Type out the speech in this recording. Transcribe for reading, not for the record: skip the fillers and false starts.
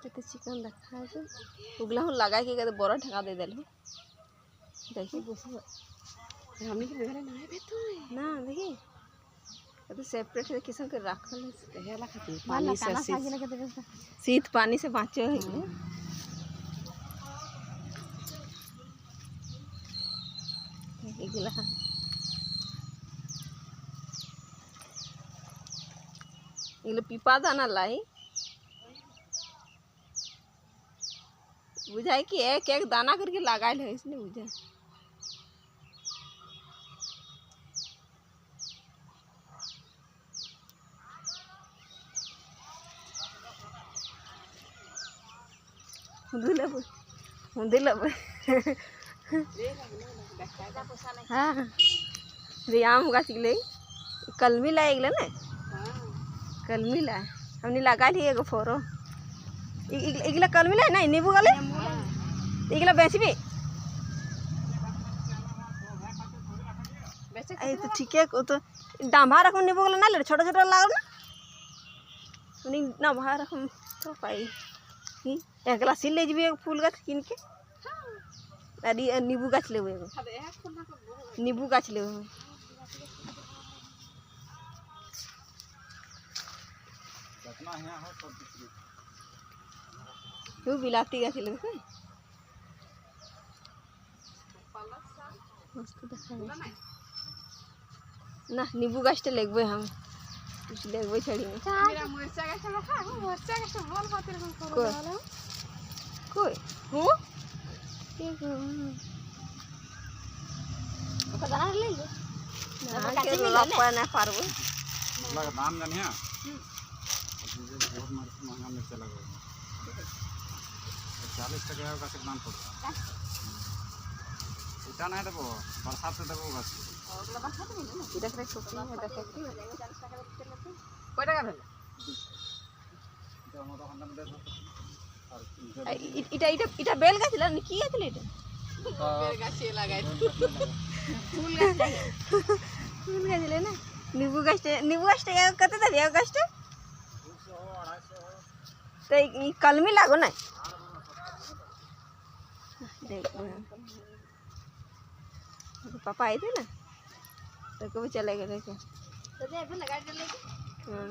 तो चिकन रखा है उगला हूँ लगा के कहते बड़ा ढका दे दिल देखिए हमने के बेगरे नहीं बे तू ना देखिए तो सेपरेट है किस्म के रखल हेला खातिर पानी से शीत पानी से बाँचे है पीपा दाना लाई बुझाई कि एक एक दाना करके लगाए है इसने बुझा हाँ आम गाछ गले कलमी ला गले ना कलमी ला हमने लगा ली एगो फोरो इगला कलमी ला ना नींबू गले इगला बेचबी आई तो ठीक है तो डांभा रखम नींबू गला ना ले छोटा छोटा लागल ना उनी ना बाहर रखम तो पाई एक ग्लास सिल ले जबी फूल गाछ किन के अरे नींबू गाछ ले नींबू गाछ ले क्यों बिलाती गाछ ले ना नींबू गाछ तो लेगबे हम कुछ लेगबे छड़ी में मिर्चा गाछ रखा मिर्चा गाछ बोल खातिर हम करो कोई हो ओका दाना ले ले ना के लपा ना पारबो लगा दाम जानिया बहुत महंगा मिर्चा लगा 40 टका का दाम पड़ता इतना नहीं देबो बरसात से देबो बस ओला बरसात में ना इधर से छोटी है देखो 40 टका कोई टका भेल इटा इटा इटा बेल गाछ ला की गाछ ले बेल गाछ लगाई फूल गाछ ले ना नींबू गाछ कते दे गाछ तो ई कलमी लागो ना देखो पापा आए थे ना तो कभी चले गए थे तो दे लगा दे ले हाँ